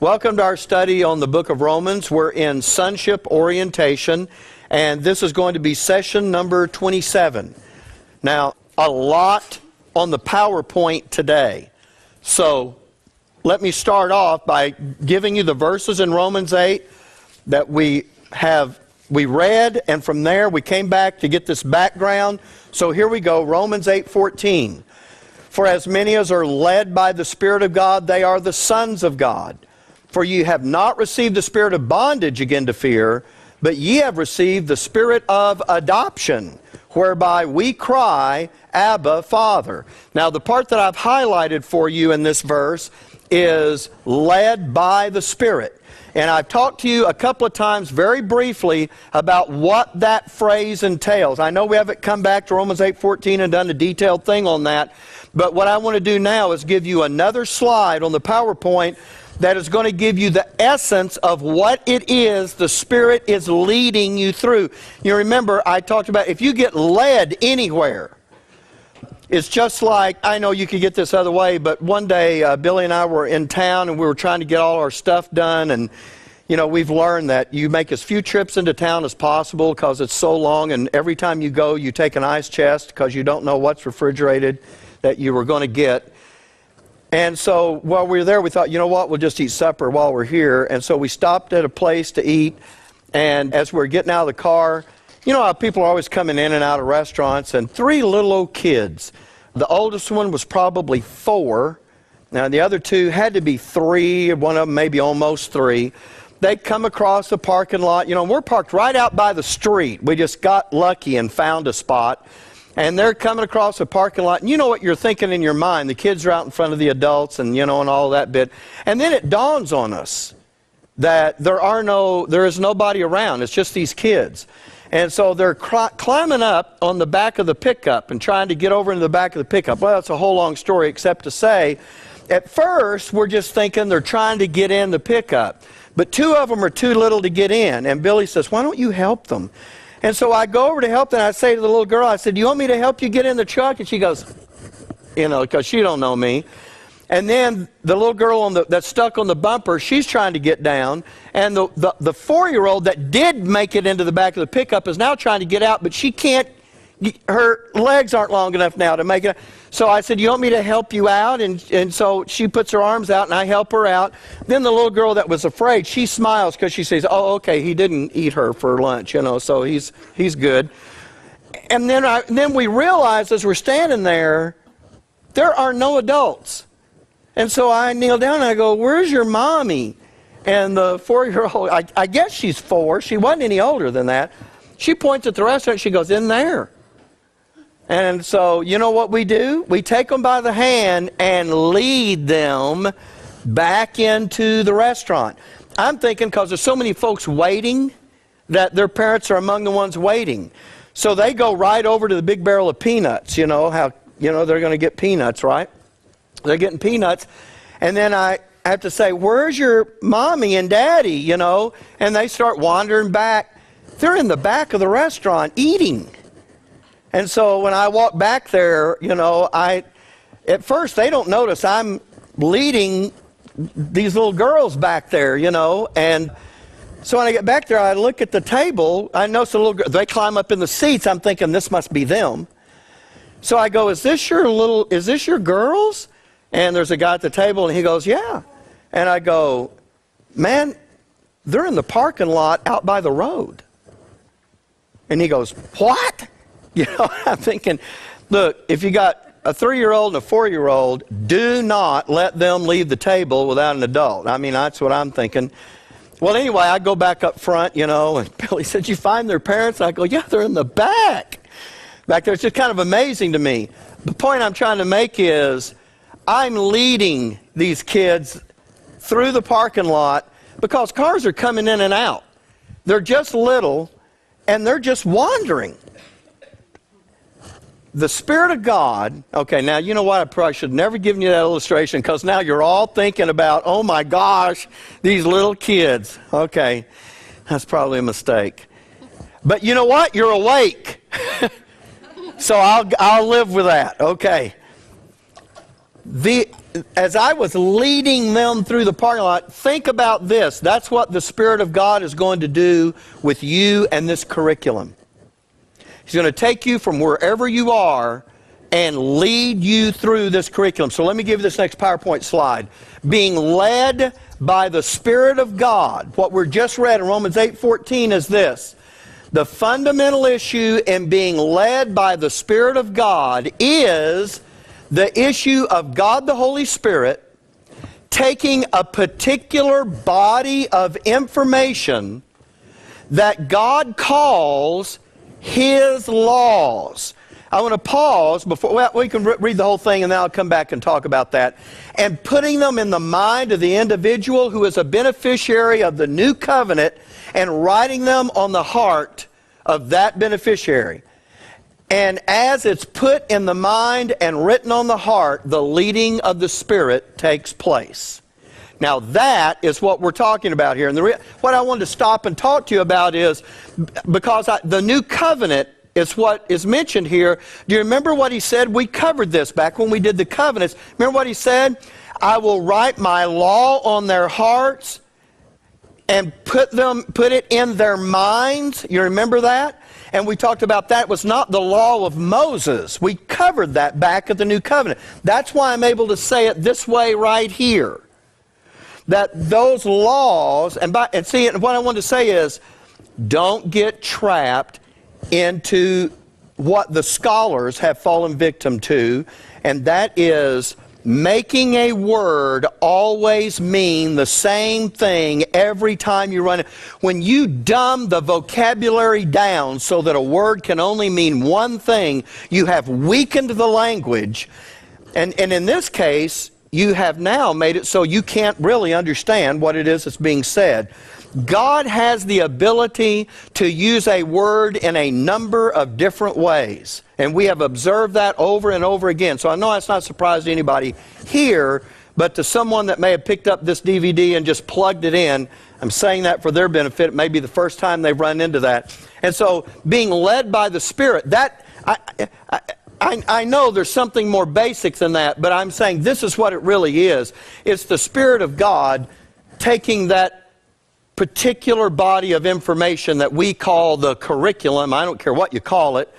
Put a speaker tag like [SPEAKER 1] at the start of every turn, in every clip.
[SPEAKER 1] Welcome to our study on the book of Romans. We're in Sonship orientation, and this is going to be session number 27. Now, a lot on the PowerPoint today. So, let me start off by giving you the verses in Romans 8 that we read, and from there we came back to get this background. So here we go, Romans 8:14. For as many as are led by the Spirit of God, they are the sons of God. For ye have not received the spirit of bondage again to fear, but ye have received the spirit of adoption, whereby we cry, Abba, Father. Now the part that I've highlighted for you in this verse is led by the Spirit. And I've talked to you a couple of times very briefly about what that phrase entails. I know we haven't come back to Romans 8:14 and done a detailed thing on that, but what I want to do now is give you another slide on the PowerPoint that is going to give you the essence of what it is the Spirit is leading you through. You remember, I talked about if you get led anywhere, it's just like, I know you could get this other way, but one day Billy and I were in town and we were trying to get all our stuff done, and you know, we've learned that you make as few trips into town as possible because it's so long, and every time you go you take an ice chest because you don't know what's refrigerated that you were going to get. And so while we were there, we thought, you know what, we'll just eat supper while we're here. And so we stopped at a place to eat, and as we were getting out of the car, you know how people are always coming in and out of restaurants, and three little old kids. The oldest one was probably 4. Now the other two had to be 3, one of them maybe almost 3. They'd come across the parking lot. You know, we're parked right out by the street. We just got lucky and found a spot. And they're coming across the parking lot, and you know what you're thinking in your mind. The kids are out in front of the adults, and you know, and all that bit. And then it dawns on us that there is nobody around. It's just these kids. And so they're climbing up on the back of the pickup and trying to get over into the back of the pickup. Well, that's a whole long story, except to say, at first we're just thinking they're trying to get in the pickup. But 2 of them are too little to get in. And Billy says, why don't you help them? And so I go over to help them, and I say to the little girl, I said, do you want me to help you get in the truck? And she goes, you know, because she don't know me. And then the little girl that's stuck on the bumper, she's trying to get down. And the 4-year-old that did make it into the back of the pickup is now trying to get out, but she can't, her legs aren't long enough now to make it. So I said, you want me to help you out? And so she puts her arms out, and I help her out. Then the little girl that was afraid, she smiles because she says, oh, okay, he didn't eat her for lunch, you know, so he's good. And then we realize as we're standing there are no adults. And so I kneel down and I go, where's your mommy? And the 4-year-old, I guess she's 4. She wasn't any older than that. She points at the restaurant. She goes, in there. And so, you know what we do? We take them by the hand and lead them back into the restaurant. I'm thinking because there's so many folks waiting that their parents are among the ones waiting. So they go right over to the big barrel of peanuts. You know how, you know, they're going to get peanuts, right? They're getting peanuts. And then I have to say, where's your mommy and daddy, you know? And they start wandering back. They're in the back of the restaurant eating. And so when I walk back there, you know, at first they don't notice I'm leading these little girls back there, you know. And so when I get back there, I look at the table. I notice the little girls, they climb up in the seats. I'm thinking this must be them. So I go, is this your girls? And there's a guy at the table, and he goes, yeah. And I go, man, they're in the parking lot out by the road. And he goes, what? You know, I'm thinking, look, if you got a 3-year-old and a 4-year-old, do not let them leave the table without an adult. I mean, that's what I'm thinking. Well, anyway, I go back up front, you know, and Billy said, did you find their parents? I go, yeah, they're in the back. Back there, it's just kind of amazing to me. The point I'm trying to make is I'm leading these kids through the parking lot because cars are coming in and out. They're just little, and they're just wandering. The Spirit of God, okay, now you know what, I probably should have never given you that illustration because now you're all thinking about, oh my gosh, these little kids. Okay, that's probably a mistake. But you know what, you're awake. So I'll live with that, okay. as I was leading them through the parking lot, think about this. That's what the Spirit of God is going to do with you and this curriculum. He's going to take you from wherever you are and lead you through this curriculum. So let me give you this next PowerPoint slide. Being led by the Spirit of God. What we're just read in Romans 8:14 is this. The fundamental issue in being led by the Spirit of God is the issue of God the Holy Spirit taking a particular body of information that God calls His laws. I want to pause before, well, we can read the whole thing and then I'll come back and talk about that. And putting them in the mind of the individual who is a beneficiary of the new covenant and writing them on the heart of that beneficiary. And as it's put in the mind and written on the heart, the leading of the Spirit takes place. Now that is what we're talking about here. And what I wanted to stop and talk to you about is, because the new covenant is what is mentioned here. Do you remember what he said? We covered this back when we did the covenants. Remember what he said? I will write my law on their hearts and put it in their minds. You remember that? And we talked about that was not the law of Moses. We covered that back at the New Covenant. That's why I'm able to say it this way right here. That those laws, and see, what I want to say is, don't get trapped into what the scholars have fallen victim to, and that is making a word always mean the same thing every time you run it. When you dumb the vocabulary down so that a word can only mean one thing, you have weakened the language. And in this case, you have now made it so you can't really understand what it is that's being said. God has the ability to use a word in a number of different ways. And we have observed that over and over again. So I know that's not a surprise to anybody here, but to someone that may have picked up this DVD and just plugged it in, I'm saying that for their benefit. It may be the first time they've run into that. And so being led by the Spirit, that I know there's something more basic than that, but I'm saying this is what it really is. It's the Spirit of God taking that particular body of information that we call the curriculum, I don't care what you call it,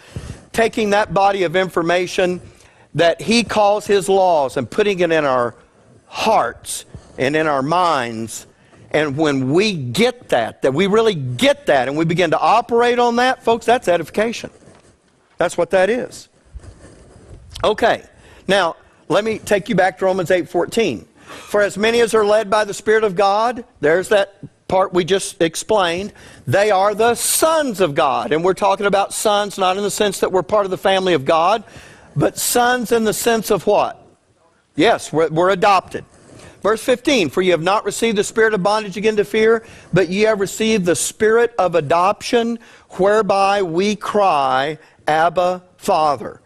[SPEAKER 1] taking that body of information that He calls His laws and putting it in our hearts and in our minds. And when we get that we really get that, and we begin to operate on that, folks, that's edification. That's what that is. Okay, now let me take you back to Romans 8:14. For as many as are led by the Spirit of God, there's that part we just explained, they are the sons of God. And we're talking about sons not in the sense that we're part of the family of God, but sons in the sense of what? Yes, we're adopted. Verse 15, for you have not received the spirit of bondage again to fear, but ye have received the Spirit of adoption, whereby we cry, Abba, Father.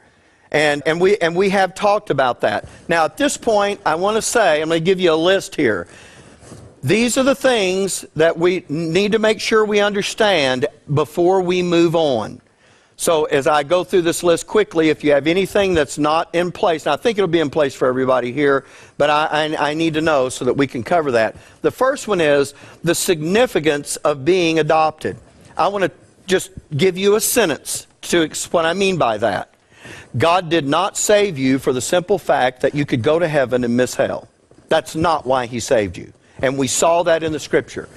[SPEAKER 1] And we have talked about that. Now at this point, I want to say, I'm going to give you a list here. These are the things that we need to make sure we understand before we move on. So as I go through this list quickly, if you have anything that's not in place, now I think it'll be in place for everybody here, but I need to know so that we can cover that. The first one is the significance of being adopted. I want to just give you a sentence to explain what I mean by that. God did not save you for the simple fact that you could go to heaven and miss hell. That's not why He saved you. And we saw that in the Scripture.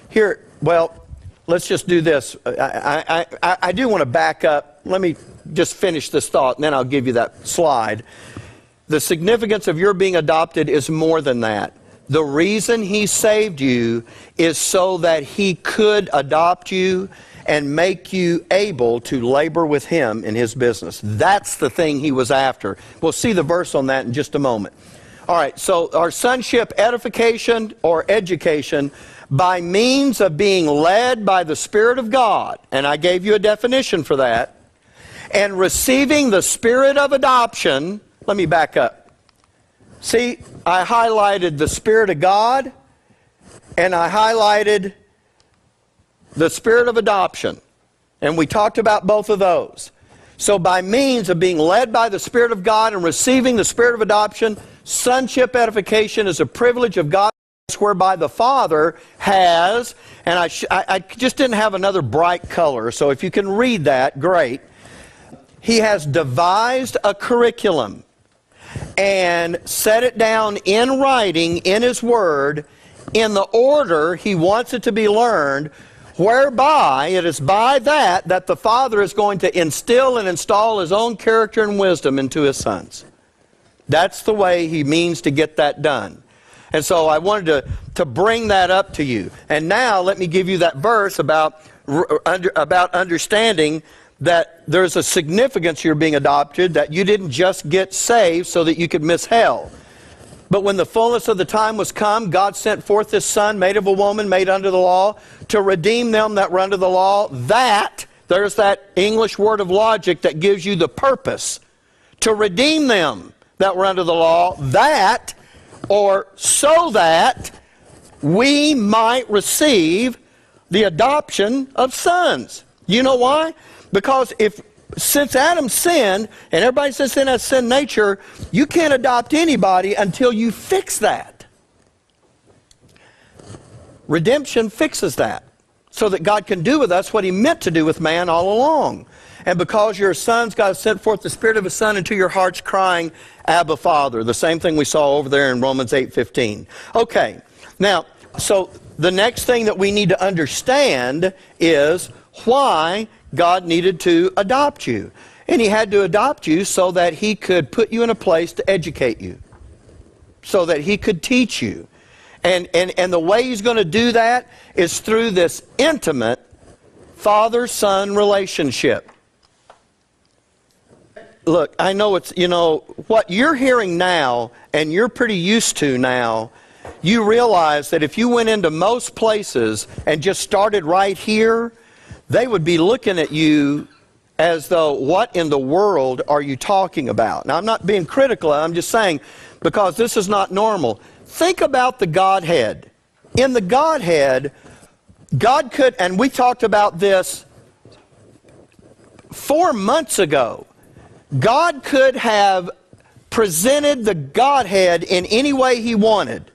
[SPEAKER 1] Here, well, let's just do this. I do want to back up. Let me just finish this thought, and then I'll give you that slide. The significance of your being adopted is more than that. The reason He saved you is so that He could adopt you and make you able to labor with Him in His business. That's the thing He was after. We'll see the verse on that in just a moment. All right, so our sonship, edification, or education, by means of being led by the Spirit of God, and I gave you a definition for that, and receiving the Spirit of adoption. Let me back up. See, I highlighted the Spirit of God, and I highlighted the Spirit of adoption, and we talked about both of those. So by means of being led by the Spirit of God and receiving the Spirit of adoption, sonship edification is a privilege of God whereby the Father has, and I just didn't have another bright color, so if you can read that, great. He has devised a curriculum and set it down in writing in His Word in the order He wants it to be learned, whereby it is by that the Father is going to instill and install His own character and wisdom into His sons. That's the way He means to get that done. And so I wanted to bring that up to you. And now let me give you that verse about understanding that there's a significance you're being adopted, that you didn't just get saved so that you could miss hell. But when the fullness of the time was come, God sent forth His Son, made of a woman, made under the law, to redeem them that were under the law. There's that English word of logic that gives you the purpose. To redeem them that were under the law, so that we might receive the adoption of sons. You know why? Because since Adam sinned, and everybody says sin has sin nature, you can't adopt anybody until you fix that. Redemption fixes that, so that God can do with us what He meant to do with man all along. And because you're sons, God has sent forth the Spirit of His Son into your hearts, crying, Abba, Father. The same thing we saw over there in Romans 8:15. Okay, now, so the next thing that we need to understand is why God needed to adopt you. And He had to adopt you so that He could put you in a place to educate you, so that He could teach you. And the way He's going to do that is through this intimate father-son relationship. Look, I know it's, what you're hearing now, and you're pretty used to now, you realize that if you went into most places and just started right here, they would be looking at you as though, what in the world are you talking about? Now, I'm not being critical, I'm just saying, because this is not normal. Think about the Godhead. In the Godhead, God could, and we talked about this 4 months ago, God could have presented the Godhead in any way He wanted.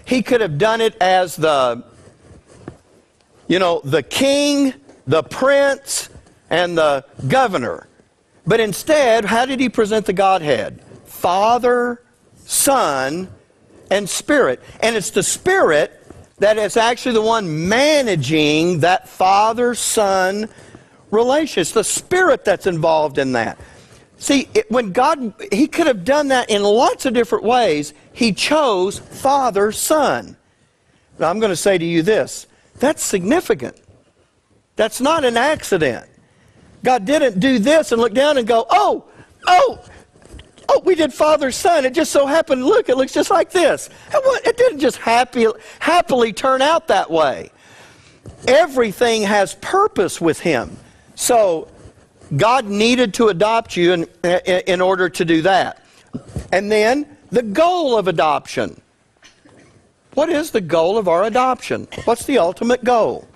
[SPEAKER 1] He could have done it as the king, the prince, and the governor. But instead, how did He present the Godhead? Father, Son, and Spirit. And it's the Spirit that is actually the one managing that father-son relation. It's the Spirit that's involved in that. See, when God, He could have done that in lots of different ways. He chose Father, Son. Now, I'm going to say to you this. That's significant. That's not an accident. God didn't do this and look down and go, oh, we did Father, Son. It just so happened, look, it looks just like this. It didn't just happily turn out that way. Everything has purpose with Him. So, God needed to adopt you in order to do that. And then, the goal of adoption. What is the goal of our adoption? What's the ultimate goal?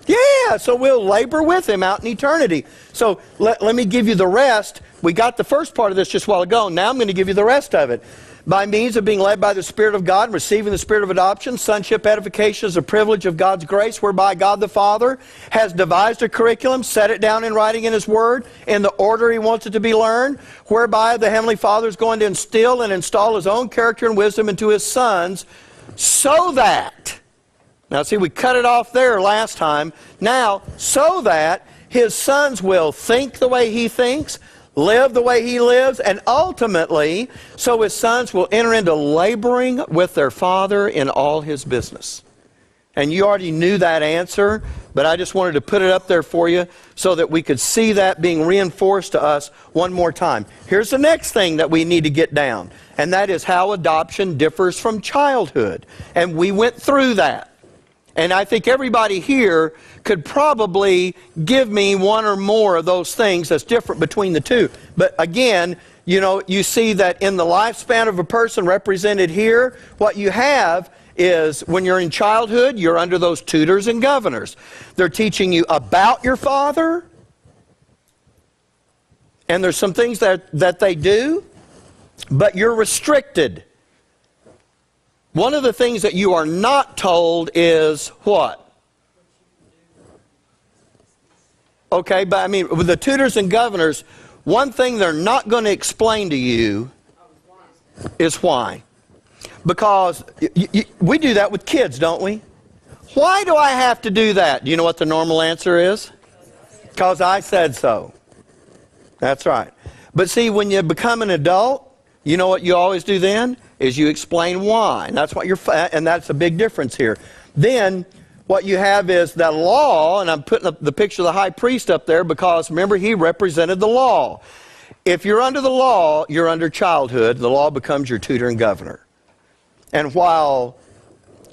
[SPEAKER 1] Yeah, so we'll labor with Him out in eternity. So let me give you the rest. We got the first part of this just a while ago. Now I'm going to give you the rest of it. By means of being led by the Spirit of God and receiving the Spirit of adoption, sonship edification is a privilege of God's grace, whereby God the Father has devised a curriculum, set it down in writing in His Word, in the order He wants it to be learned, whereby the Heavenly Father is going to instill and install His own character and wisdom into His sons, so that, now see, we cut it off there last time, now, so that His sons will think the way He thinks, live the way He lives, and ultimately, so His sons will enter into laboring with their Father in all His business. And you already knew that answer, but I just wanted to put it up there for you so that we could see that being reinforced to us one more time. Here's the next thing that we need to get down, and that is how adoption differs from childhood. And we went through that. And I think everybody here could probably give me one or more of those things that's different between the two. But again, you see that in the lifespan of a person represented here, what you have is when you're in childhood, you're under those tutors and governors. They're teaching you about your father, and there's some things that they do, but you're restricted. One of the things that you are not told is what? Okay, but I mean, with the tutors and governors, one thing they're not going to explain to you is why. Because we do that with kids, don't we? Why do I have to do that? Do you know what the normal answer is? Because I said so. That's right. But see, when you become an adult, you know what you always do then? Is you explain why. And that's what and that's a big difference here. Then what you have is that law, and I'm putting the picture of the high priest up there because remember, he represented the law. If you're under the law, you're under childhood. The law becomes your tutor and governor. And while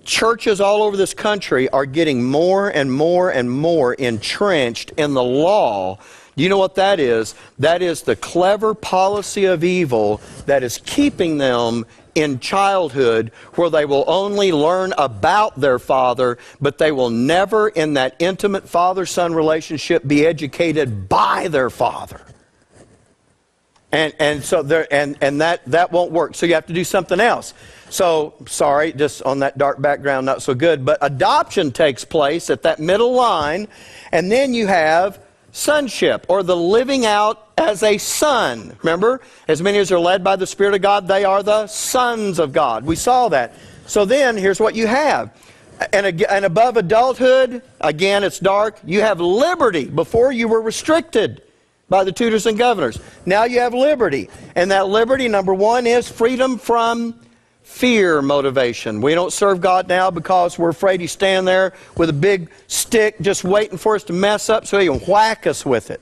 [SPEAKER 1] churches all over this country are getting more and more and more entrenched in the law, do you know what that is? That is the clever policy of evil that is keeping them in childhood where they will only learn about their father, but they will never in that intimate father-son relationship be educated by their father. And so that won't work. So you have to do something else. So, sorry, just on that dark background, not so good. But adoption takes place at that middle line. And then you have sonship, or the living out as a son. Remember, as many as are led by the Spirit of God, they are the sons of God. We saw that. So then, here's what you have. And above adulthood, again, it's dark. You have liberty. Before you were restricted by the tutors and governors. Now you have liberty. And that liberty, number one, is freedom from fear motivation. We don't serve God now because we're afraid He's standing there with a big stick just waiting for us to mess up so He can whack us with it.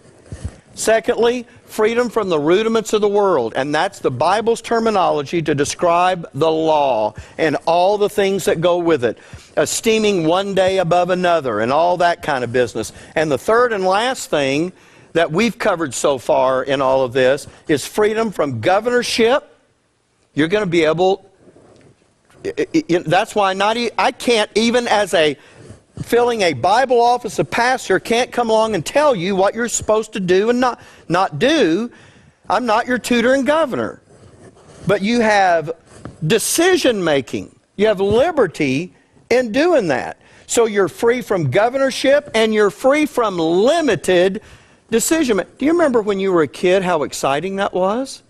[SPEAKER 1] Secondly, freedom from the rudiments of the world. And that's the Bible's terminology to describe the law and all the things that go with it. Esteeming one day above another and all that kind of business. And the third and last thing that we've covered so far in all of this is freedom from governorship. You're going to be able... That's why I can't, even as filling a Bible office, a pastor, can't come along and tell you what you're supposed to do and not do. I'm not your tutor and governor. But you have decision making. You have liberty in doing that. So you're free from governorship and you're free from limited decision making. Do you remember when you were a kid how exciting that was?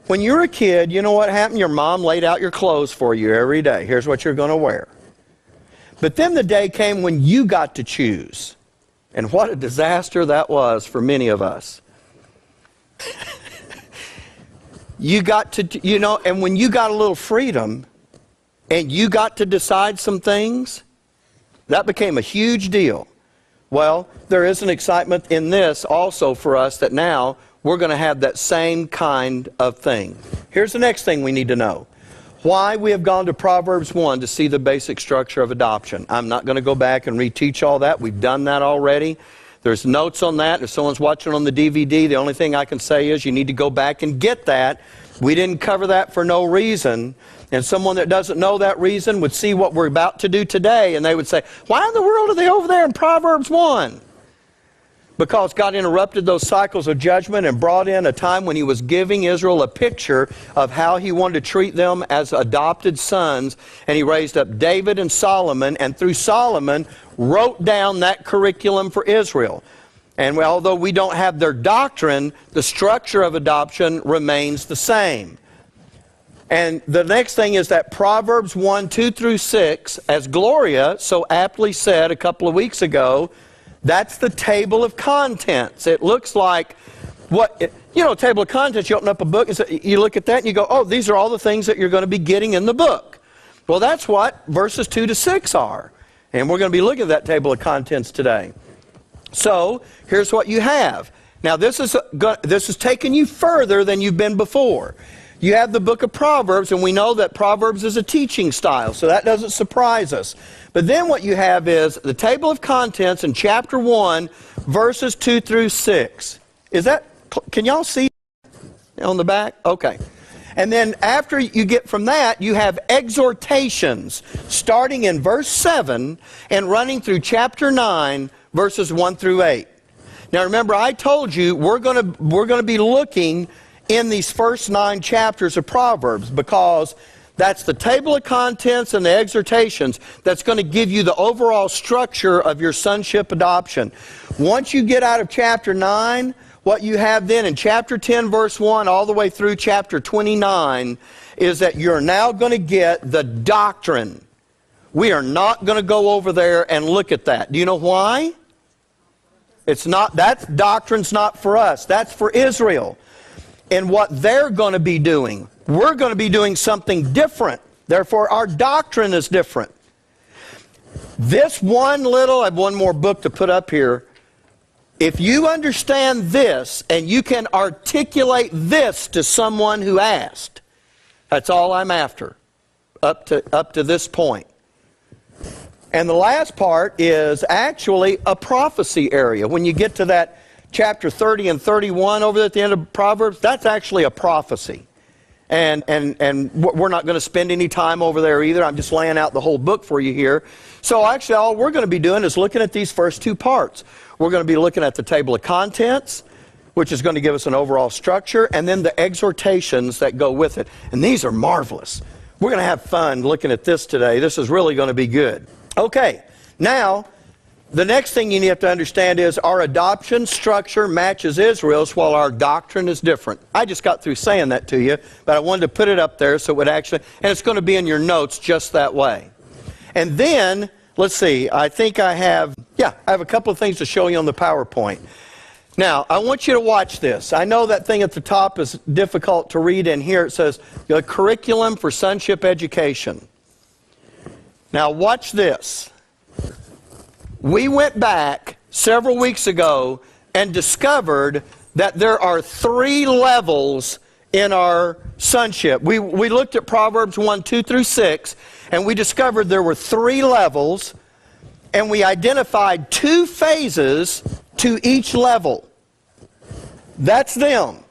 [SPEAKER 1] When you were a kid, you know what happened? Your mom laid out your clothes for you every day. Here's what you're going to wear. But then the day came when you got to choose. And what a disaster that was for many of us. You got to, and when you got a little freedom and you got to decide some things, that became a huge deal. Well, there is an excitement in this also for us that now we're going to have that same kind of thing. Here's the next thing we need to know. Why we have gone to Proverbs 1 to see the basic structure of adoption. I'm not going to go back and reteach all that. We've done that already. There's notes on that. If someone's watching on the DVD, the only thing I can say is you need to go back and get that. We didn't cover that for no reason. And someone that doesn't know that reason would see what we're about to do today, and they would say, why in the world are they over there in Proverbs 1? Because God interrupted those cycles of judgment and brought in a time when He was giving Israel a picture of how He wanted to treat them as adopted sons. And He raised up David and Solomon, and through Solomon wrote down that curriculum for Israel. And although we don't have their doctrine, the structure of adoption remains the same. And the next thing is that Proverbs 1, 2 through 6, as Gloria so aptly said a couple of weeks ago, that's the table of contents. It looks like table of contents, you open up a book and you look at that and you go, oh, these are all the things that you're going to be getting in the book. Well, that's what verses 2 to 6 are. And we're going to be looking at that table of contents today. So, here's what you have. Now, this is taking you further than you've been before. You have the book of Proverbs, and we know that Proverbs is a teaching style, so that doesn't surprise us. But then what you have is the table of contents in chapter 1, verses 2 through 6. Can y'all see on the back? Okay. And then after you get from that, you have exhortations, starting in verse 7 and running through chapter 9, verses 1 through 8. Now remember, I told you we're going to be looking in these first 9 chapters of Proverbs, because that's the table of contents and the exhortations that's going to give you the overall structure of your sonship adoption. Once you get out of chapter 9, what you have then in chapter 10 verse 1 all the way through chapter 29 is that you're now going to get the doctrine. We are not going to go over there and look at that. Do you know why? It's not, that doctrine's not for us. That's for Israel. And what they're going to be doing. We're going to be doing something different. Therefore, our doctrine is different. This one little, I have one more book to put up here. If you understand this and you can articulate this to someone who asked, that's all I'm after, up to this point. And the last part is actually a prophecy area. When you get to that chapter 30 and 31 over at the end of Proverbs, that's actually a prophecy. And we're not going to spend any time over there either. I'm just laying out the whole book for you here. So actually all we're going to be doing is looking at these first 2 parts. We're going to be looking at the table of contents, which is going to give us an overall structure, and then the exhortations that go with it. And these are marvelous. We're going to have fun looking at this today. This is really going to be good. Okay, now the next thing you need to understand is our adoption structure matches Israel's while our doctrine is different. I just got through saying that to you, but I wanted to put it up there so it would actually, and it's going to be in your notes just that way. And then, let's see, I think I have a couple of things to show you on the PowerPoint. Now, I want you to watch this. I know that thing at the top is difficult to read in here. It says, the curriculum for sonship education. Now, watch this. We went back several weeks ago and discovered that there are 3 levels in our sonship. We looked at Proverbs 1, 2 through 6, and we discovered there were 3 levels, and we identified 2 phases to each level. That's them.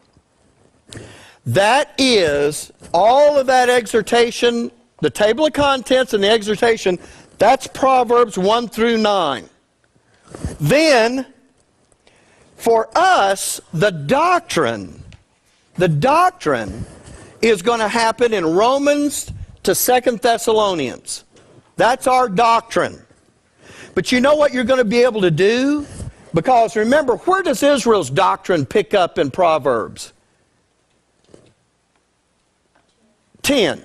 [SPEAKER 1] That is all of that exhortation, the table of contents and the exhortation. That's Proverbs 1 through 9. Then, for us, the doctrine is going to happen in Romans to 2 Thessalonians. That's our doctrine. But you know what you're going to be able to do? Because remember, where does Israel's doctrine pick up in Proverbs? 10.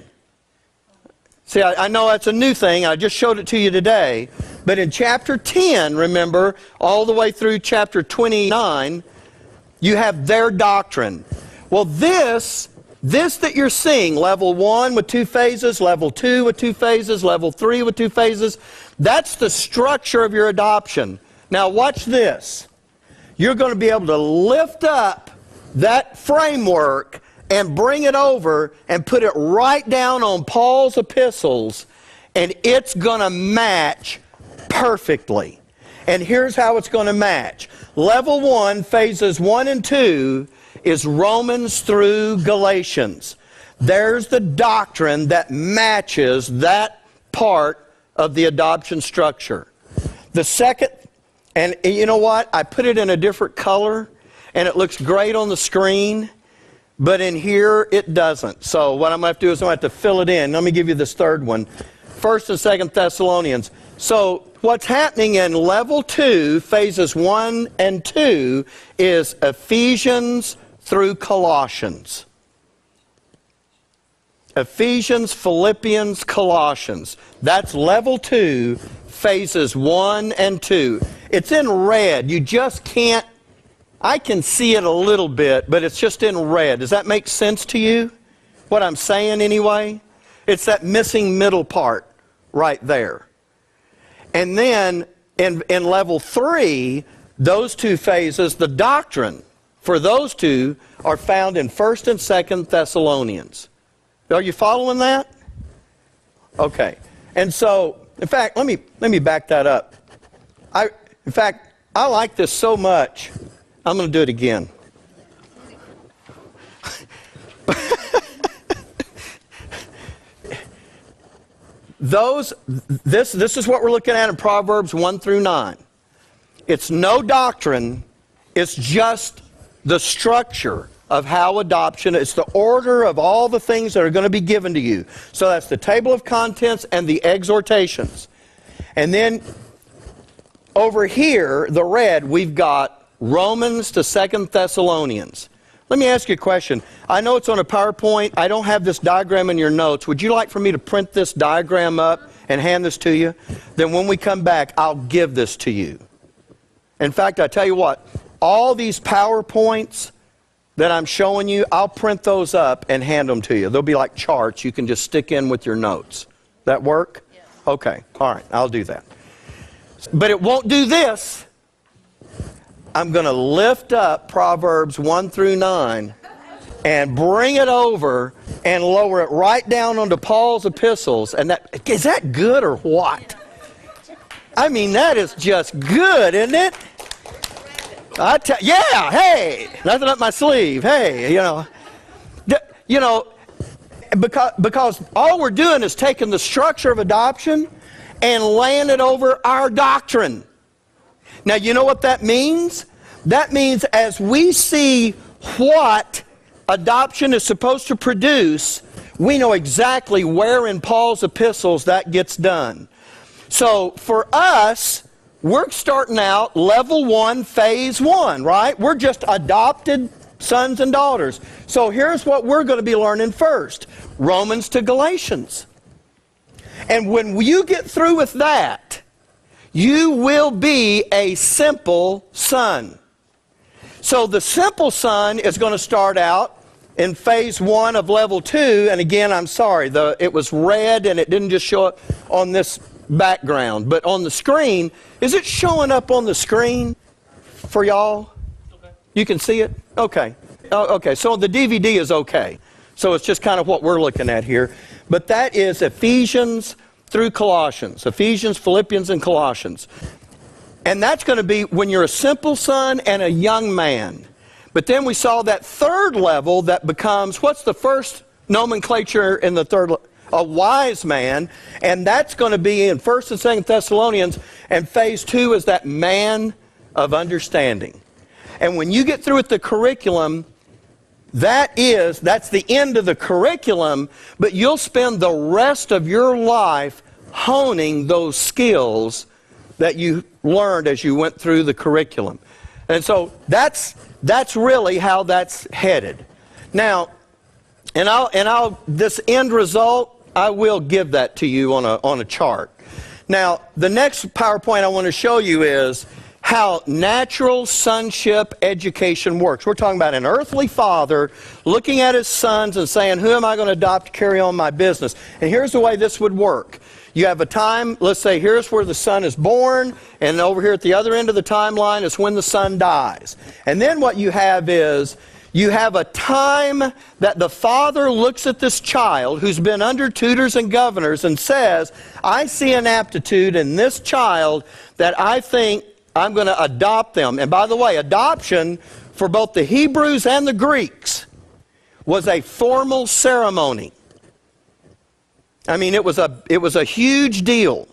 [SPEAKER 1] See, I know that's a new thing. I just showed it to you today. But in chapter 10, remember, all the way through chapter 29, you have their doctrine. Well, this that you're seeing, level 1 with 2 phases, level 2 with 2 phases, level 3 with 2 phases, that's the structure of your adoption. Now watch this. You're going to be able to lift up that framework and bring it over and put it right down on Paul's epistles, and it's going to match perfectly. And here's how it's going to match. Level 1, phases 1 and 2, is Romans through Galatians. There's the doctrine that matches that part of the adoption structure. The second, and you know what? I put it in a different color, and it looks great on the screen, but in here it doesn't. So what I'm going to have to do is I'm going to have to fill it in. Let me give you this third one. 1st and 2nd Thessalonians. So what's happening in level 2, phases 1 and 2, is Ephesians through Colossians. Ephesians, Philippians, Colossians. That's level 2, phases 1 and 2. It's in red. You just can't, I can see it a little bit, but it's just in red. Does that make sense to you? What I'm saying anyway? It's that missing middle part right there. And then in level 3, those 2 phases, the doctrine for those 2 are found in 1st and 2nd Thessalonians. Are you following that? Okay. And so, in fact, let me back that up. In fact, I like this so much, I'm going to do it again. This is what we're looking at in Proverbs 1 through 9. It's no doctrine It's just the structure of how adoption, it's the order of all the things that are going to be given to you. So that's the table of contents and the exhortations. And then over here, the red, we've got Romans to 2 Thessalonians. Let me ask you a question. I know it's on a PowerPoint. I don't have this diagram in your notes. Would you like for me to print this diagram up and hand this to you? Then when we come back, I'll give this to you. In fact, I tell you what, all these PowerPoints that I'm showing you, I'll print those up and hand them to you. They'll be like charts you can just stick in with your notes. That work? Yeah. Okay. All right. I'll do that. But it won't do this. I'm going to lift up Proverbs 1 through 9 and bring it over and lower it right down onto Paul's epistles. And that, is that good or what? I mean, that is just good, isn't it? Yeah, hey, nothing up my sleeve. Hey, because all we're doing is taking the structure of adoption and laying it over our doctrine. Now, you know what that means? That means as we see what adoption is supposed to produce, we know exactly where in Paul's epistles that gets done. So for us, we're starting out level 1, phase 1, right? We're just adopted sons and daughters. So here's what we're going to be learning first. Romans to Galatians. And when you get through with that, you will be a simple son. So the simple son is going to start out in phase 1 of level 2. And again, I'm sorry, it was red and it didn't just show up on this background, but on the screen. Is it showing up on the screen for y'all? Okay. You can see it? Okay. Okay, so the DVD is okay. So it's just kind of what we're looking at here. But that is Ephesians through Colossians. Ephesians, Philippians, and Colossians. And that's going to be when you're a simple son and a young man. But then we saw that third level that becomes, what's the first nomenclature in the third level? A wise man, and that's going to be in 1 and 2 Thessalonians, and phase 2 is that man of understanding. And when you get through with the curriculum, that's the end of the curriculum, but you'll spend the rest of your life honing those skills that you learned as you went through the curriculum. And so that's really how that's headed. Now, this end result, I will give that to you on a chart. Now, the next PowerPoint I want to show you is how natural sonship education works. We're talking about an earthly father looking at his sons and saying, who am I going to adopt to carry on my business? And here's the way this would work. You have a time, let's say here's where the son is born, and over here at the other end of the timeline is when the son dies. And then what you have is, you have a time that the father looks at this child who's been under tutors and governors and says, I see an aptitude in this child that I think I'm going to adopt them. And by the way, adoption for both the Hebrews and the Greeks was a formal ceremony. I mean, it was a huge deal.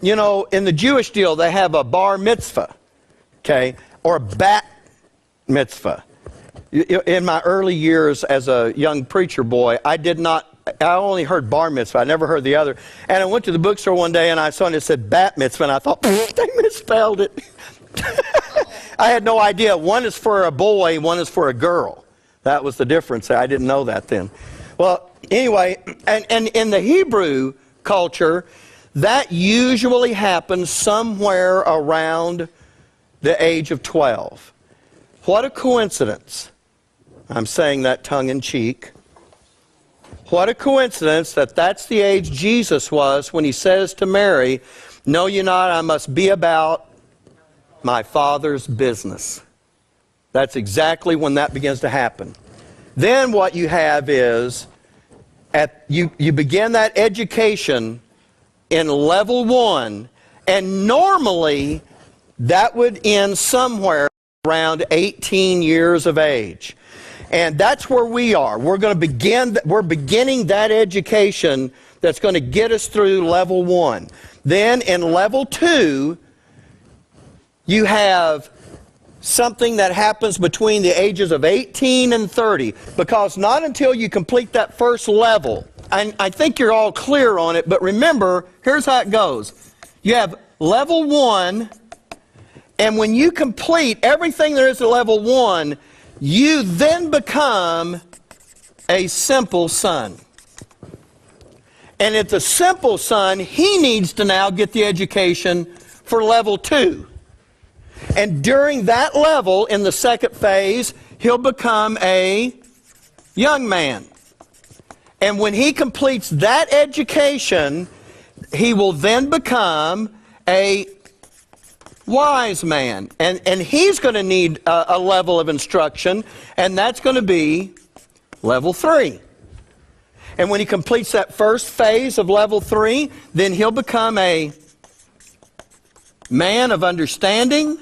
[SPEAKER 1] You know, in the Jewish deal, they have a bar mitzvah, okay, or a bat mitzvah. In my early years as a young preacher boy, I only heard bar mitzvah. I never heard the other. And I went to the bookstore one day and I saw it said bat mitzvah, and I thought, they misspelled it. I had no idea. One is for a boy, one is for a girl. That was the difference. I didn't know that then. Well, anyway, and in the Hebrew culture, that usually happens somewhere around the age of 12. What a coincidence. I'm saying that tongue-in-cheek. What a coincidence that that's the age Jesus was when he says to Mary, know you not, I must be about my Father's business. That's exactly when that begins to happen. Then what you have is, you begin that education in level 1, and normally that would end somewhere around 18 years of age. And that's where we are. We're beginning that education that's going to get us through level 1. Then in level 2, you have something that happens between the ages of 18 and 30, because not until you complete that first level, and I think you're all clear on it, but remember, here's how it goes. You have level 1, and when you complete everything there is at level 1, you then become a simple son. And at the simple son, he needs to now get the education for level 2. And during that level, in the second phase, he'll become a young man. And when he completes that education, he will then become a wise man. And he's going to need a level of instruction, and that's going to be level 3. And when he completes that first phase of level 3, then he'll become a man of understanding.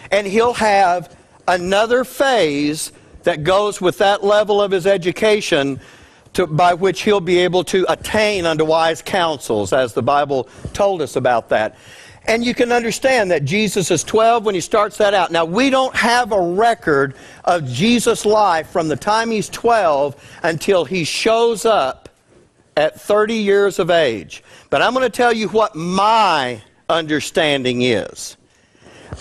[SPEAKER 1] And he'll have another phase that goes with that level of his education by which he'll be able to attain unto wise counsels, as the Bible told us about that. And you can understand that Jesus is 12 when he starts that out. Now, we don't have a record of Jesus' life from the time he's 12 until he shows up at 30 years of age. But I'm going to tell you what my understanding is.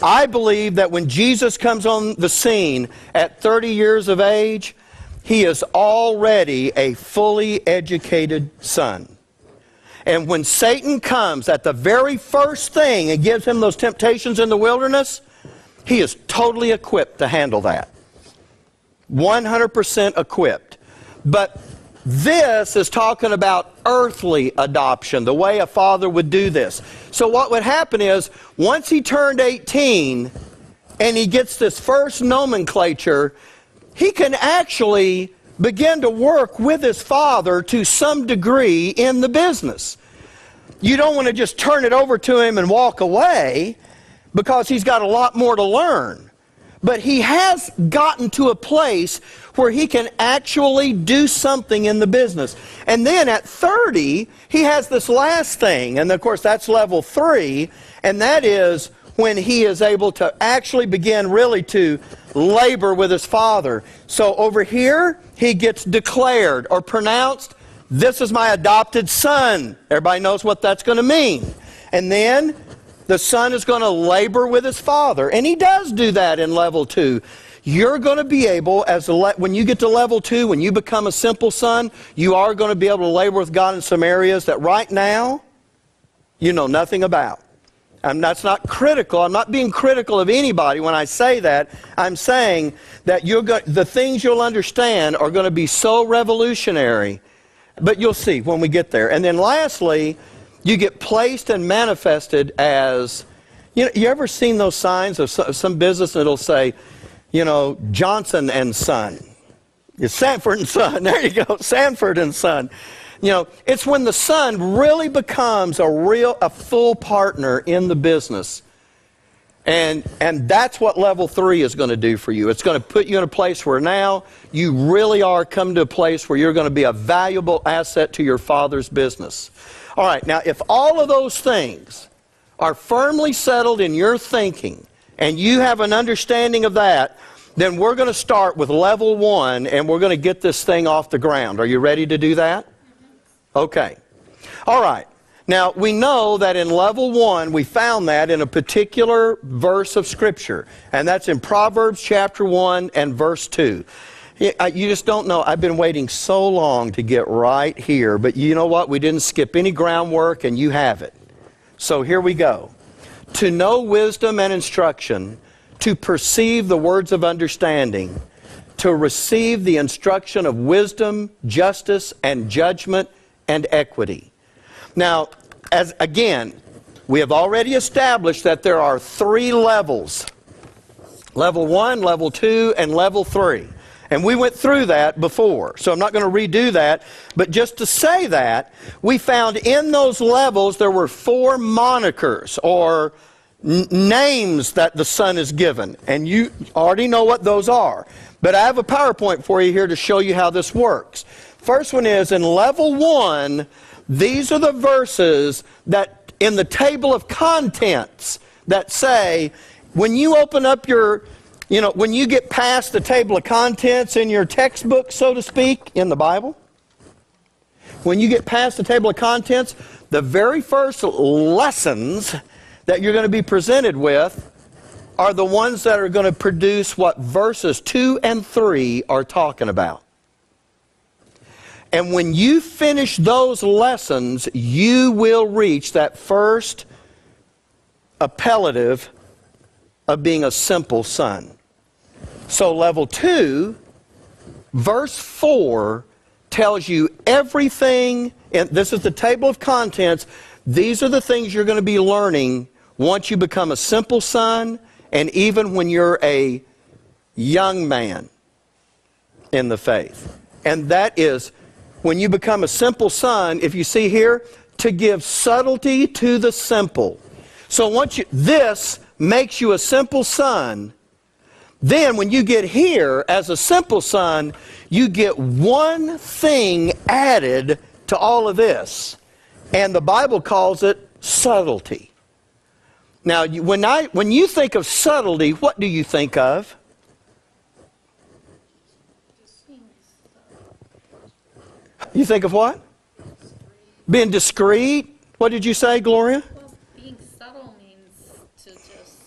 [SPEAKER 1] I believe that when Jesus comes on the scene at 30 years of age, he is already a fully educated son. And when Satan comes at the very first thing and gives him those temptations in the wilderness, he is totally equipped to handle that. 100% equipped. But this is talking about earthly adoption, the way a father would do this. So what would happen is, once he turned 18 and he gets this first nomenclature, he can actually begin to work with his father to some degree in the business. You don't want to just turn it over to him and walk away, because he's got a lot more to learn. But he has gotten to a place where he can actually do something in the business. And then at 30, he has this last thing, and of course that's level 3, and that is when he is able to actually begin really to labor with his father. So over here, he gets declared or pronounced, "This is my adopted son." Everybody knows what that's going to mean. And then the son is going to labor with his father. And he does do that in level 2. You're going to be able, when you get to level 2, when you become a simple son, you are going to be able to labor with God in some areas that right now you know nothing about. And that's not critical. I'm not being critical of anybody when I say that. I'm saying that the things you'll understand are going to be so revolutionary. But you'll see when we get there. And then lastly, you get placed and manifested as, you ever seen those signs of some business that'll say, Johnson and Son. It's Sanford and Son. There you go, Sanford and Son. It's when the son really becomes a full partner in the business. And that's what level 3 is going to do for you. It's going to put you in a place where now you really are come to a place where you're going to be a valuable asset to your father's business. All right, now if all of those things are firmly settled in your thinking, and you have an understanding of that, then we're going to start with level 1, and we're going to get this thing off the ground. Are you ready to do that? Okay. All right. Now, we know that in level 1, we found that in a particular verse of Scripture, and that's in Proverbs chapter 1 and verse 2. You just don't know. I've been waiting so long to get right here, but you know what? We didn't skip any groundwork, and you have it. So here we go. To know wisdom and instruction, to perceive the words of understanding, to receive the instruction of wisdom, justice, and judgment, and equity. Now, again, we have already established that there are 3 levels. Level 1, level 2, and level 3. And we went through that before, so I'm not going to redo that. But just to say that, we found in those levels there were 4 monikers, or names that the son is given. And you already know what those are. But I have a PowerPoint for you here to show you how this works. First one is in level 1, these are the verses that in the table of contents that say, when you open up your, when you get past the table of contents in your textbook, so to speak, in the Bible, when you get past the table of contents, the very first lessons that you're going to be presented with are the ones that are going to produce what verses 2 and 3 are talking about. And when you finish those lessons, you will reach that first appellative of being a simple son. So level 2, verse 4, tells you everything, and this is the table of contents. These are the things you're going to be learning once you become a simple son, and even when you're a young man in the faith. And that is, when you become a simple son, if you see here, to give subtlety to the simple. So once this makes you a simple son, then when you get here as a simple son, you get one thing added to all of this. And the Bible calls it subtlety. Now, when you think of subtlety, what do you think of? You think of what? Being discreet. What did you say, Gloria?
[SPEAKER 2] Well, being subtle means to just,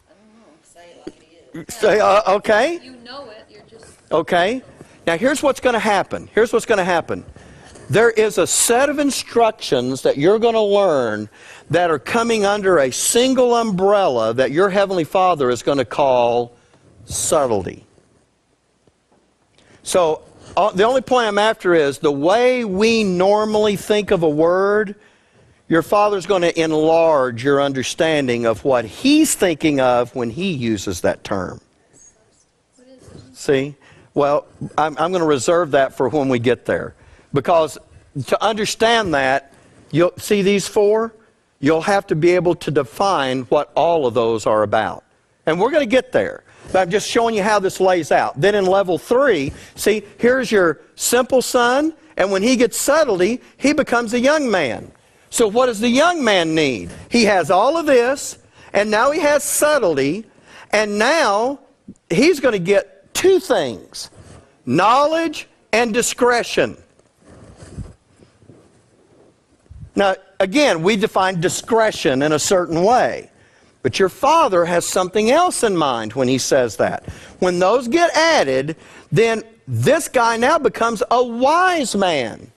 [SPEAKER 2] I don't know, say it like it is.
[SPEAKER 1] Say, okay.
[SPEAKER 2] You know it, you're just...
[SPEAKER 1] Okay. Now, here's what's going to happen. Here's what's going to happen. There is a set of instructions that you're going to learn that are coming under a single umbrella that your Heavenly Father is going to call subtlety. So, the only point I'm after is the way we normally think of a word, your Father's going to enlarge your understanding of what He's thinking of when He uses that term.
[SPEAKER 2] What is it?
[SPEAKER 1] See? Well, I'm going to reserve that for when we get there. Because to understand that, you'll see these 4, you'll have to be able to define what all of those are about. And we're going to get there. But I'm just showing you how this lays out. Then in level 3, see, here's your simple son, and when he gets subtlety, he becomes a young man. So what does the young man need? He has all of this, and now he has subtlety, and now he's going to get 2 things: knowledge and discretion. Now, again, we define discretion in a certain way. But your Father has something else in mind when He says that. When those get added, then this guy now becomes a wise man.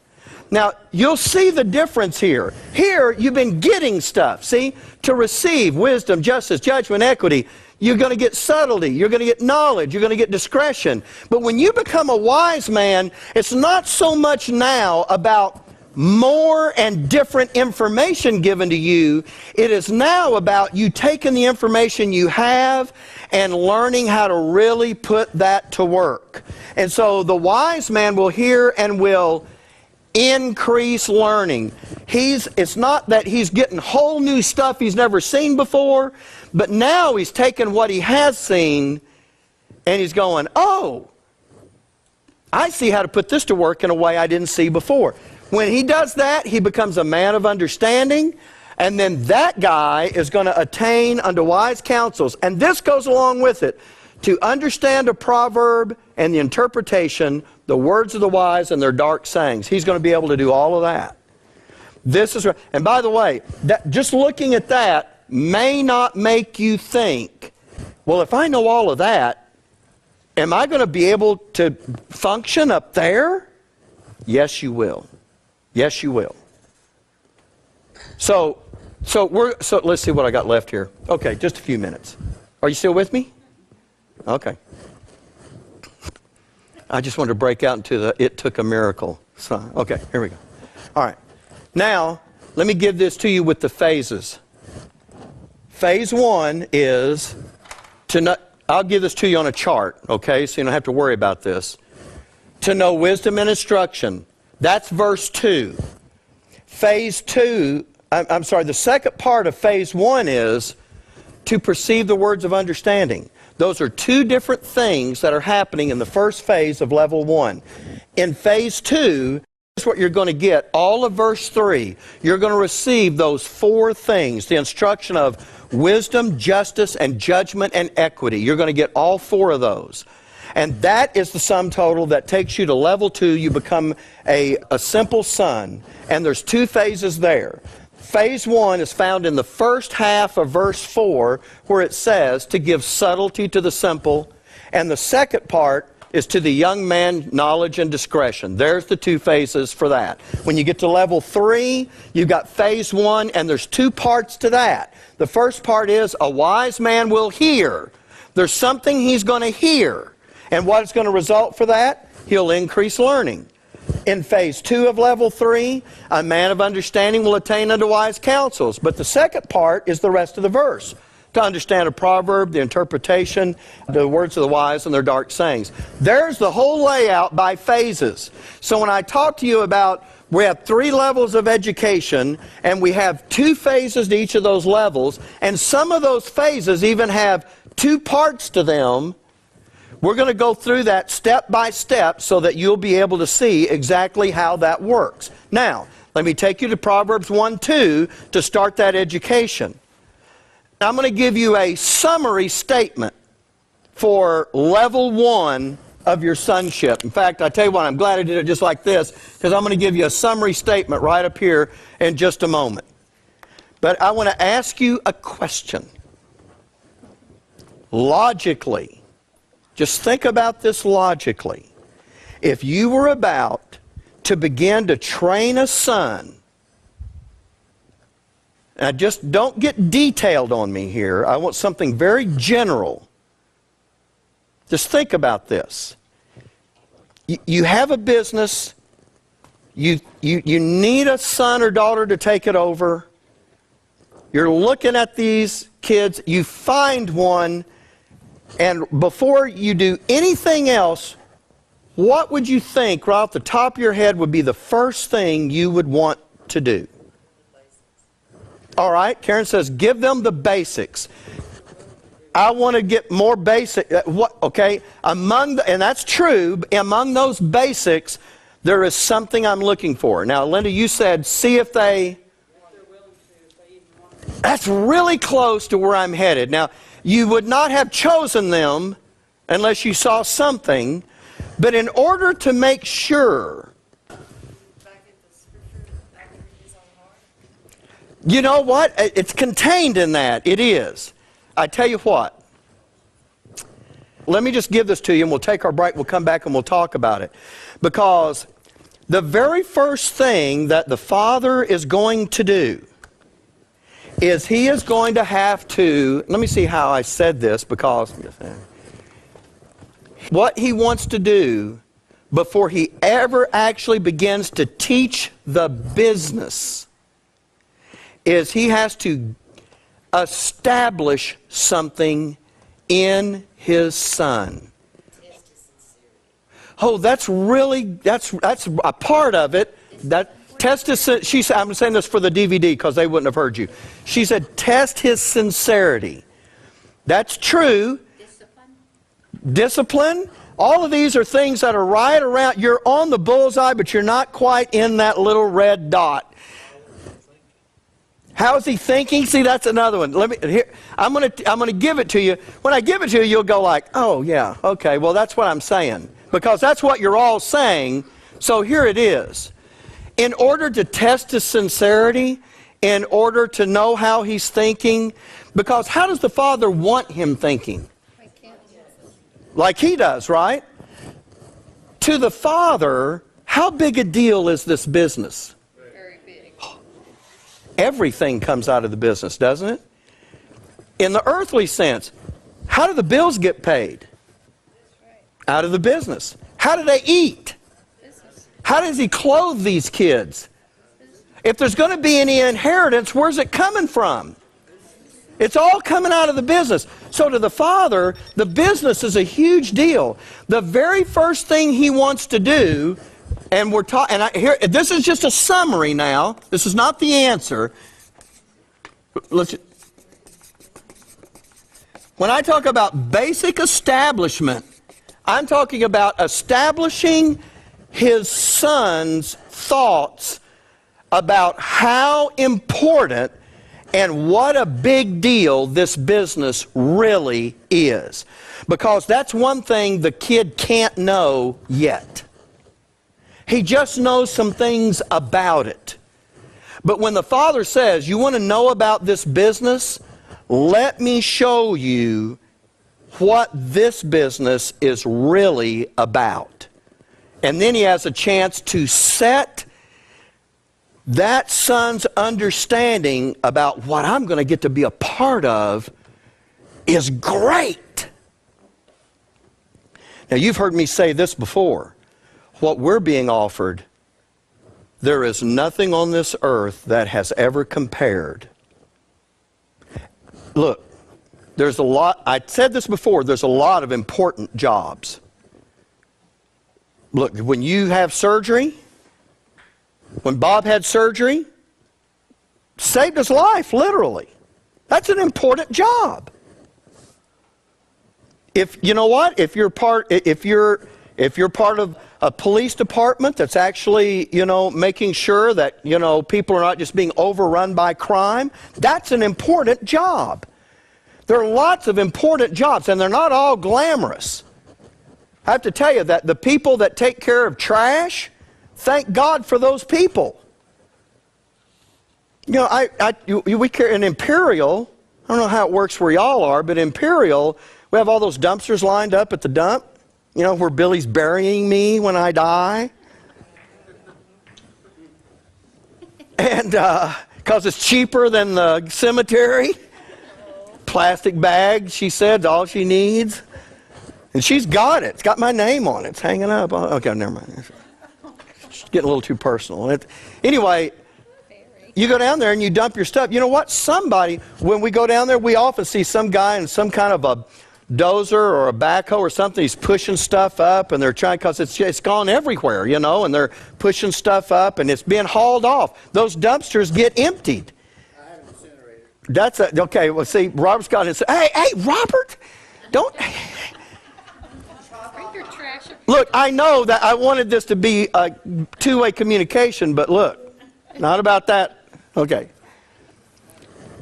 [SPEAKER 1] Now, you'll see the difference here. Here, you've been getting stuff. See? To receive wisdom, justice, judgment, equity. You're going to get subtlety. You're going to get knowledge. You're going to get discretion. But when you become a wise man, it's not so much now about more and different information given to you. It is now about you taking the information you have and learning how to really put that to work. And so the wise man will hear and will increase learning. It's not that he's getting whole new stuff he's never seen before, but now he's taking what he has seen and he's going, oh, I see how to put this to work in a way I didn't see before. When he does that, he becomes a man of understanding, and then that guy is going to attain unto wise counsels. And this goes along with it. To understand a proverb and the interpretation, the words of the wise and their dark sayings. He's going to be able to do all of that. And by the way, just looking at that may not make you think, well, if I know all of that, am I going to be able to function up there? Yes, you will. Yes, you will. So let's see what I got left here. Okay, just a few minutes. Are you still with me? Okay. I just wanted to break out into the "it took a miracle." So, okay, here we go. All right. Now, let me give this to you with the phases. Phase 1 is to know. I'll give this to you on a chart, okay, so you don't have to worry about this. To know wisdom and instruction. That's verse 2. Phase 2, the second part of phase 1 is to perceive the words of understanding. Those are 2 different things that are happening in the first phase of level 1. In phase 2, here's what you're going to get. All of verse 3, you're going to receive those 4 things. The instruction of wisdom, justice, and judgment, and equity. You're going to get all 4 of those. And that is the sum total that takes you to level 2. You become a simple son. And there's 2 phases there. Phase 1 is found in the first half of verse 4, where it says to give subtlety to the simple. And the second part is to the young man, knowledge and discretion. There's the 2 phases for that. When you get to level 3, you've got phase 1, and there's 2 parts to that. The first part is a wise man will hear. There's something he's going to hear. And what's going to result for that? He'll increase learning. In phase 2 of level 3, a man of understanding will attain unto wise counsels. But the second part is the rest of the verse. To understand a proverb, the interpretation, the words of the wise and their dark sayings. There's the whole layout by phases. So when I talk to you about we have 3 levels of education, and we have 2 phases to each of those levels, and some of those phases even have 2 parts to them, we're going to go through that step by step so that you'll be able to see exactly how that works. Now, let me take you to Proverbs 1:2 to start that education. I'm going to give you a summary statement for level 1 of your sonship. In fact, I tell you what, I'm glad I did it just like this, because I'm going to give you a summary statement right up here in just a moment. But I want to ask you a question. Logically, just think about this logically. If you were about to begin to train a son, now just don't get detailed on me here. I want something very general. Just think about this. You have a business. You need a son or daughter to take it over. You're looking at these kids. You find one. And before you do anything else, what would you think right off the top of your head would be the first thing you would want to do? All right, Karen says, give them the basics. I want to get more basic. Okay, and that's true. Among those basics, there is something I'm looking for. Now, Linda, you said, see if they... That's really close to where I'm headed. Now, you would not have chosen them unless you saw something. But in order to make sure... You know what? It's contained in that. It is. I tell you what. Let me just give this to you and we'll take our break. We'll come back and we'll talk about it. Because the very first thing that the father is going to do is he is going to have to, let me see how I said this, because what he wants to do before he ever actually begins to teach the business is he has to establish something in his son. Oh, that's a part of it. She said, I'm saying this for the DVD because they wouldn't have heard you. She said, test his sincerity. That's true. Discipline. All of these are things that are right around. You're on the bullseye, but you're not quite in that little red dot. How is he thinking? See, that's another one. I'm going to give it to you. When I give it to you, you'll go like, oh, yeah, okay, well, that's what I'm saying. Because that's what you're all saying. So here it is. In order to test his sincerity, in order to know how he's thinking, because how does the Father want him thinking? Like he does, right? To the Father, how big a deal is this business?
[SPEAKER 2] Very big.
[SPEAKER 1] Everything comes out of the business, doesn't it? In the earthly sense, how do the bills get paid? Out of the business. How do they eat? How does he clothe these kids? If there's going to be any inheritance, where's it coming from? It's all coming out of the business. So to the Father, the business is a huge deal. The very first thing he wants to do, and we're talking, this is just a summary now. This is not the answer. When I talk about basic establishment, I'm talking about establishing his son's thoughts about how important and what a big deal this business really is. Because that's one thing the kid can't know yet. He just knows some things about it. But when the father says, you want to know about this business? Let me show you what this business is really about. And then he has a chance to set that son's understanding about what I'm going to get to be a part of is great. Now, you've heard me say this before. What we're being offered, there is nothing on this earth that has ever compared. Look, there's a lot, I said this before, there's a lot of important jobs. Look, when you have surgery, when Bob had surgery, saved his life, literally. That's an important job. If you know what, if you're part of a police department that's actually, making sure that, people are not just being overrun by crime, that's an important job. There are lots of important jobs, and they're not all glamorous. I have to tell you that the people that take care of trash, thank God for those people. We carry an Imperial. I don't know how it works where y'all are, but Imperial, we have all those dumpsters lined up at the dump. Where Billy's burying me when I die. And because it's cheaper than the cemetery. Plastic bag, she said, all she needs. And she's got it. It's got my name on it. It's hanging up. Okay, never mind. It's getting a little too personal. Anyway, you go down there and you dump your stuff. You know what? Somebody, when we go down there, we often see some guy in some kind of a dozer or a backhoe or something. He's pushing stuff up, and they're trying, because it's gone everywhere, and they're pushing stuff up, and it's being hauled off. Those dumpsters get emptied.
[SPEAKER 3] I have an incinerator.
[SPEAKER 1] Okay, well, see, Robert's got his... Hey, Robert! Don't...
[SPEAKER 2] Bring your trash up.
[SPEAKER 1] Look, I know that I wanted this to be a two-way communication, but look, not about that. Okay.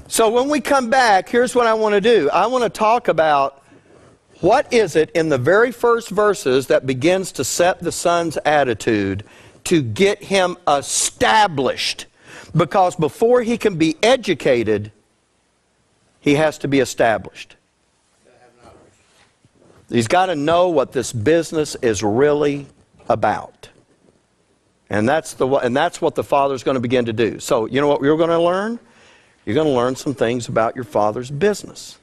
[SPEAKER 1] So when we come back, here's what I want to do. I want to talk about what is it in the very first verses that begins to set the son's attitude to get him established. Because before he can be educated, he has to be established. He's got to know what this business is really about. And that's what the Father's going to begin to do. So, you know what you're going to learn? You're going to learn some things about your Father's business.